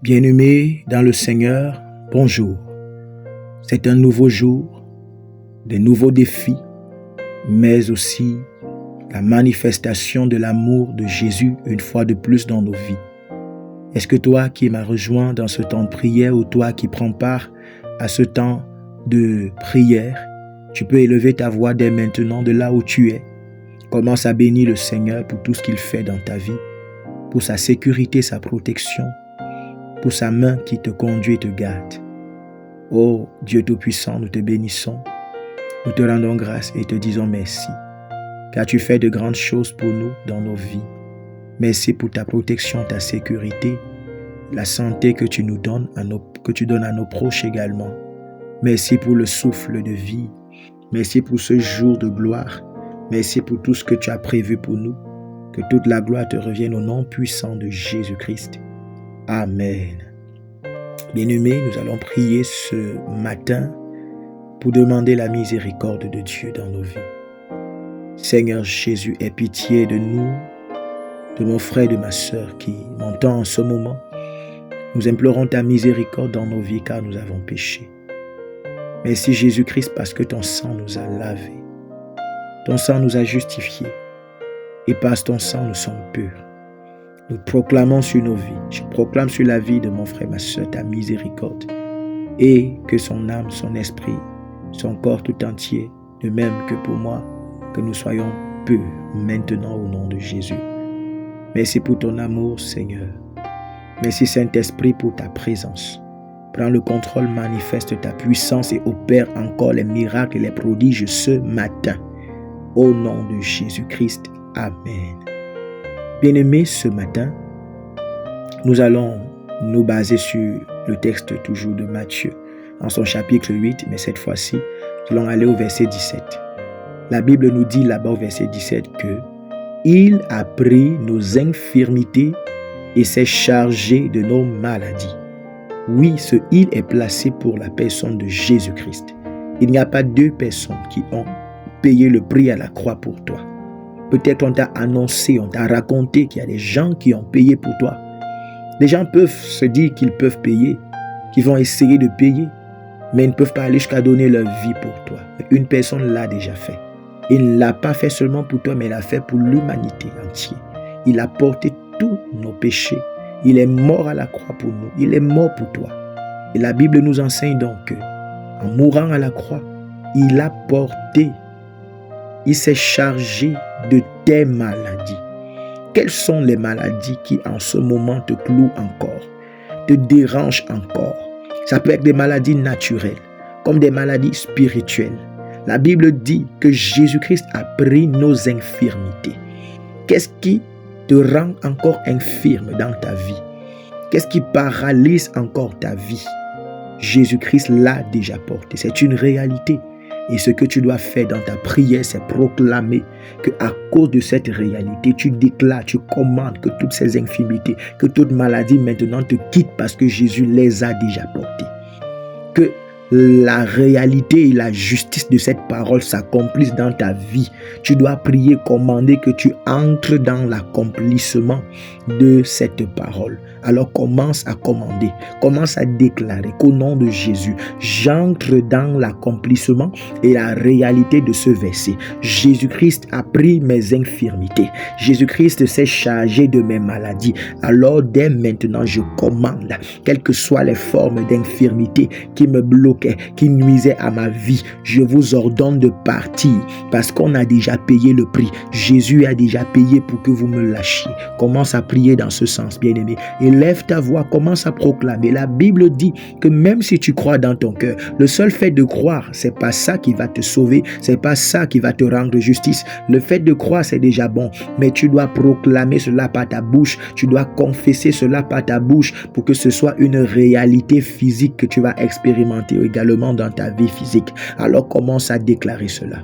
Bien-aimés dans le Seigneur, bonjour. C'est un nouveau jour, des nouveaux défis, mais aussi la manifestation de l'amour de Jésus une fois de plus dans nos vies. Est-ce que toi qui m'as rejoint dans ce temps de prière ou toi qui prends part à ce temps de prière, tu peux élever ta voix dès maintenant de là où tu es. Commence à bénir le Seigneur pour tout ce qu'il fait dans ta vie, pour sa sécurité, sa protection, pour sa main qui te conduit et te garde. Oh Dieu Tout-Puissant, nous te bénissons, nous te rendons grâce et te disons merci, car tu fais de grandes choses pour nous dans nos vies. Merci pour ta protection, ta sécurité, la santé que tu nous donnes, que tu donnes à nos proches également. Merci pour le souffle de vie. Merci pour ce jour de gloire. Merci pour tout ce que tu as prévu pour nous. Que toute la gloire te revienne au nom puissant de Jésus-Christ. Amen. Bien-aimés, nous allons prier ce matin pour demander la miséricorde de Dieu dans nos vies. Seigneur Jésus, aie pitié de nous, de mon frère et de ma sœur qui m'entend en ce moment. Nous implorons ta miséricorde dans nos vies car nous avons péché. Merci Jésus-Christ parce que ton sang nous a lavés. Ton sang nous a justifiés. Et par ton sang, nous sommes purs. Nous proclamons sur nos vies. Je proclame sur la vie de mon frère et ma sœur ta miséricorde. Et que son âme, son esprit, son corps tout entier, de même que pour moi, que nous soyons purs maintenant au nom de Jésus. Merci pour ton amour, Seigneur. Merci, Saint-Esprit, pour ta présence. Prends le contrôle, manifeste ta puissance et opère encore les miracles et les prodiges ce matin. Au nom de Jésus-Christ. Amen. Bien-aimés, ce matin, nous allons nous baser sur le texte toujours de Matthieu, en son chapitre 8, mais cette fois-ci, nous allons aller au verset 17. La Bible nous dit là-bas au verset 17 que « Il a pris nos infirmités et s'est chargé de nos maladies. » Oui, ce « il » est placé pour la personne de Jésus-Christ. Il n'y a pas deux personnes qui ont payé le prix à la croix pour toi. Peut-être on t'a annoncé, on t'a raconté qu'il y a des gens qui ont payé pour toi. Des gens peuvent se dire qu'ils peuvent payer, qu'ils vont essayer de payer, mais ils ne peuvent pas aller jusqu'à donner leur vie pour toi. Une personne l'a déjà fait. Il ne l'a pas fait seulement pour toi, mais il l'a fait pour l'humanité entière. Il a porté tous nos péchés. Il est mort à la croix pour nous. Il est mort pour toi. Et la Bible nous enseigne donc que, en mourant à la croix, il a porté, il s'est chargé de tes maladies. Quelles sont les maladies qui en ce moment te clouent encore, te dérangent encore? Ça peut être des maladies naturelles, comme des maladies spirituelles. La Bible dit que Jésus-Christ a pris nos infirmités. Qu'est-ce qui te rend encore infirme dans ta vie? Qu'est-ce qui paralyse encore ta vie? Jésus-Christ l'a déjà porté. C'est une réalité. Et ce que tu dois faire dans ta prière, c'est proclamer qu'à cause de cette réalité, tu déclares, tu commandes que toutes ces infirmités, que toute maladie maintenant te quitte parce que Jésus les a déjà portées. Que la réalité et la justice de cette parole s'accomplissent dans ta vie. Tu dois prier, commander que tu entres dans l'accomplissement de cette parole. Alors commence à commander, commence à déclarer qu'au nom de Jésus, j'entre dans l'accomplissement et la réalité de ce verset. Jésus-Christ a pris mes infirmités. Jésus-Christ s'est chargé de mes maladies. Alors dès maintenant, je commande, quelles que soient les formes d'infirmité qui me bloquaient, qui nuisaient à ma vie, je vous ordonne de partir parce qu'on a déjà payé le prix. Jésus a déjà payé pour que vous me lâchiez. Commence à prier dans ce sens, bien-aimé. Élève ta voix, commence à proclamer. La Bible dit que même si tu crois dans ton cœur, le seul fait de croire, c'est pas ça qui va te sauver, c'est pas ça qui va te rendre justice. Le fait de croire, c'est déjà bon, mais tu dois proclamer cela par ta bouche, tu dois confesser cela par ta bouche pour que ce soit une réalité physique que tu vas expérimenter également dans ta vie physique. Alors commence à déclarer cela.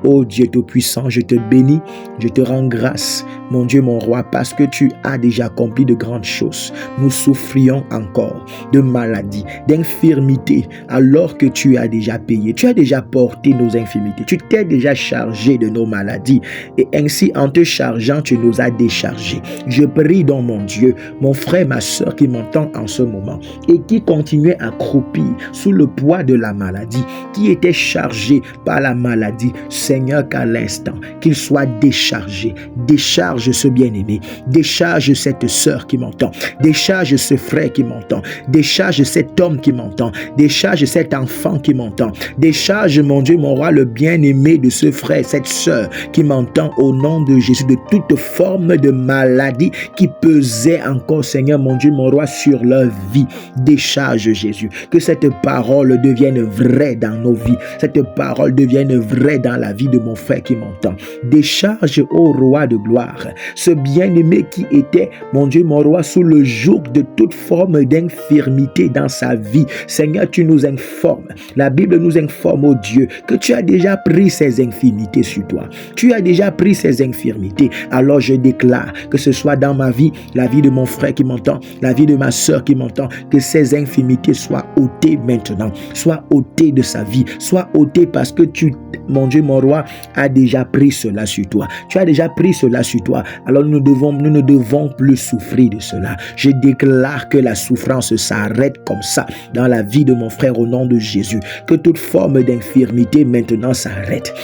Oh Dieu Tout-Puissant, je te bénis, je te rends grâce, mon Dieu, mon roi, parce que tu as déjà accompli de grandes choses. Nous souffrions encore de maladies, d'infirmités, alors que tu as déjà payé. Tu as déjà porté nos infirmités. Tu t'es déjà chargé de nos maladies. Et ainsi, en te chargeant, tu nous as déchargés. Je prie donc, mon Dieu, mon frère, ma soeur qui m'entend en ce moment et qui continuait à croupir sous le poids de la maladie, qui était chargé par la maladie, Seigneur, qu'à l'instant, qu'il soit déchargé. Décharge ce bien-aimé, décharge cette sœur qui m'entend, décharge ce frère qui m'entend, décharge cet homme qui m'entend, décharge cet enfant qui m'entend, décharge, mon Dieu, mon roi, le bien-aimé de ce frère, cette sœur qui m'entend au nom de Jésus, de toute forme de maladie qui pesait encore, Seigneur, mon Dieu, mon roi, sur leur vie. Décharge, Jésus, que cette parole devienne vraie dans nos vies, cette parole devienne vraie dans la vie de mon frère qui m'entend. Décharge, ô roi de gloire, ce bien-aimé qui était, mon Dieu, mon roi, sous le joug de toute forme d'infirmité dans sa vie. Seigneur, tu nous informes, la Bible nous informe, ô Dieu, que tu as déjà pris ces infirmités sur toi. Tu as déjà pris ces infirmités. Alors je déclare que ce soit dans ma vie, la vie de mon frère qui m'entend, la vie de ma soeur qui m'entend, que ces infirmités soient ôtées maintenant, soient ôtées de sa vie, soient ôtées parce que tu, mon Dieu, mon roi, as déjà pris cela sur toi. Tu as déjà pris cela sur toi. Alors nous ne devons plus souffrir de cela. Je déclare que la souffrance s'arrête comme ça dans la vie de mon frère au nom de Jésus. Que toute forme d'infirmité maintenant s'arrête.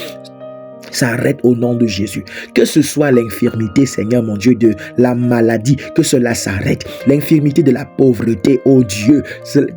S'arrête au nom de Jésus. Que ce soit l'infirmité, Seigneur mon Dieu, de la maladie, que cela s'arrête. L'infirmité de la pauvreté, oh Dieu,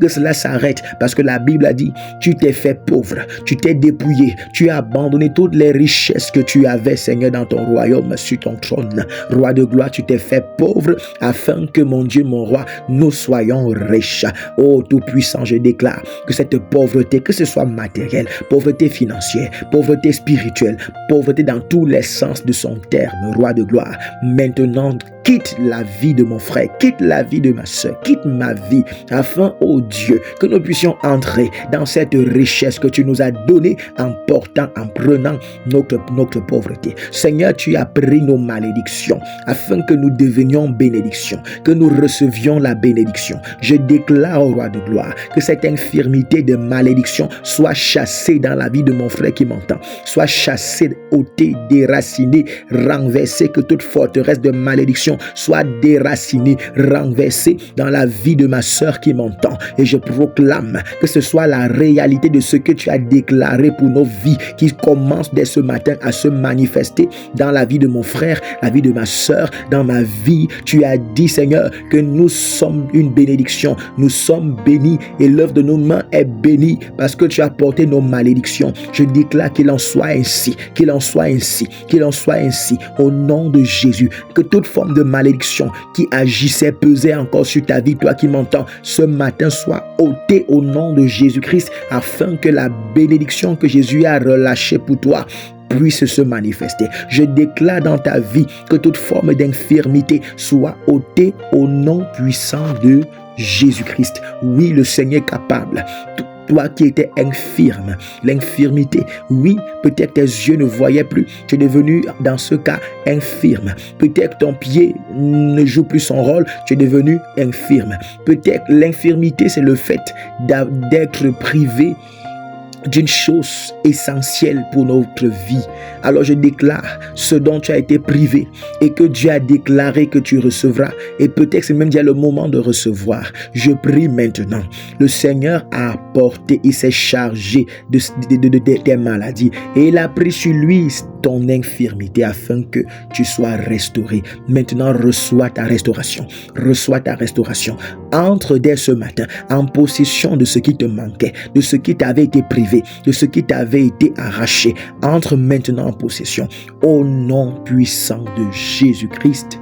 que cela s'arrête. Parce que la Bible a dit, tu t'es fait pauvre, tu t'es dépouillé, tu as abandonné toutes les richesses que tu avais, Seigneur, dans ton royaume, sur ton trône. Roi de gloire, tu t'es fait pauvre afin que, mon Dieu, mon roi, nous soyons riches. Oh Tout-Puissant, je déclare que cette pauvreté, que ce soit matérielle, pauvreté financière, pauvreté spirituelle, pauvreté dans tous les sens de son terme, roi de gloire, maintenant quitte la vie de mon frère, quitte la vie de ma soeur, quitte ma vie, afin, oh Dieu, que nous puissions entrer dans cette richesse que tu nous as donnée en portant, en prenant notre pauvreté. Seigneur, tu as pris nos malédictions, afin que nous devenions bénédiction, que nous recevions la bénédiction. Je déclare au roi de gloire que cette infirmité de malédiction soit chassée dans la vie de mon frère qui m'entend, soit chassée, ôtée, déracinée, renversée, que toute forteresse de malédiction soit déracinée, renversée dans la vie de ma soeur qui m'entend. Et je proclame que ce soit la réalité de ce que tu as déclaré pour nos vies qui commence dès ce matin à se manifester dans la vie de mon frère, la vie de ma soeur, dans ma vie. Tu as dit, Seigneur, que nous sommes une bénédiction, nous sommes bénis et l'œuvre de nos mains est bénie parce que tu as porté nos malédictions. Je déclare qu'il en soit ainsi, qu'il en soit ainsi, qu'il en soit ainsi au nom de Jésus. Que toute forme de malédiction qui agissait, pesait encore sur ta vie, toi qui m'entends, ce matin soit ôtée au nom de Jésus-Christ afin que la bénédiction que Jésus a relâchée pour toi puisse se manifester. Je déclare dans ta vie que toute forme d'infirmité soit ôtée au nom puissant de Jésus-Christ. Oui, le Seigneur est capable. Toi qui étais infirme, l'infirmité, oui, peut-être tes yeux ne voyaient plus, tu es devenu dans ce cas infirme. Peut-être ton pied ne joue plus son rôle, tu es devenu infirme. Peut-être l'infirmité, c'est le fait d'être privé d'une chose essentielle pour notre vie. Alors je déclare ce dont tu as été privé et que Dieu a déclaré que tu recevras, et peut-être c'est même déjà le moment de recevoir. Je prie maintenant. Le Seigneur a apporté, il s'est chargé de tes maladies et il a pris sur lui ton infirmité afin que tu sois restauré. Maintenant, reçois ta restauration. Reçois ta restauration. Entre dès ce matin en possession de ce qui te manquait, de ce qui t'avait été privé, de ce qui t'avait été arraché. Entre maintenant en possession. Au nom puissant de Jésus-Christ.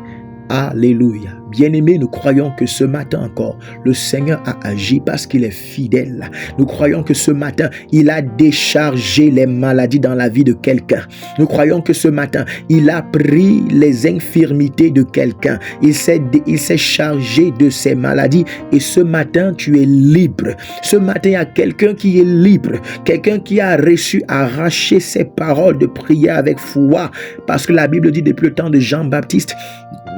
Alléluia. Bien-aimés, nous croyons que ce matin encore, le Seigneur a agi parce qu'il est fidèle. Nous croyons que ce matin, il a déchargé les maladies dans la vie de quelqu'un. Nous croyons que ce matin, il a pris les infirmités de quelqu'un. Il s'est chargé de ses maladies et ce matin, tu es libre. Ce matin, il y a quelqu'un qui est libre, quelqu'un qui a reçu arracher ses paroles de prière avec foi, parce que la Bible dit depuis le temps de Jean-Baptiste,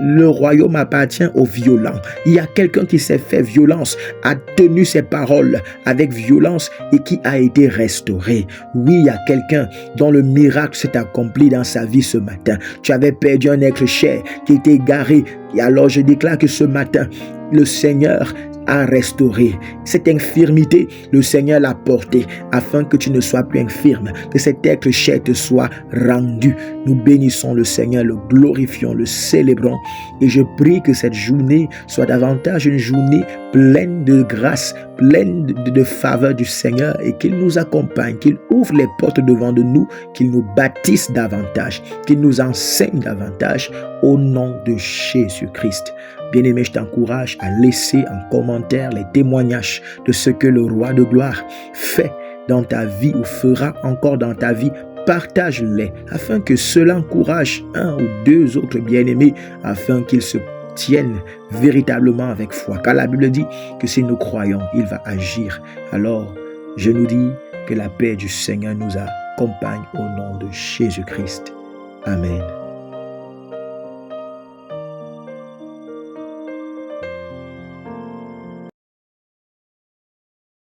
le royaume appartient aux violents. Il y a quelqu'un qui s'est fait violence, a tenu ses paroles avec violence et qui a été restauré. Oui, il y a quelqu'un dont le miracle s'est accompli dans sa vie ce matin. Tu avais perdu un être cher qui était égaré. Et alors je déclare que ce matin, le Seigneur a restauré cette infirmité, le Seigneur l'a portée afin que tu ne sois plus infirme, que cet être cher te soit rendu. Nous bénissons le Seigneur, le glorifions, le célébrons et je prie que cette journée soit davantage une journée pleine de grâce, pleine de faveur du Seigneur et qu'il nous accompagne, qu'il ouvre les portes devant de nous, qu'il nous bâtisse davantage, qu'il nous enseigne davantage au nom de Jésus-Christ. Bien-aimé, je t'encourage à laisser en commentaire les témoignages de ce que le roi de gloire fait dans ta vie ou fera encore dans ta vie. Partage-les afin que cela encourage un ou deux autres bien-aimés afin qu'ils se tiennent véritablement avec foi. Car la Bible dit que si nous croyons, il va agir. Alors, je nous dis que la paix du Seigneur nous accompagne au nom de Jésus-Christ. Amen.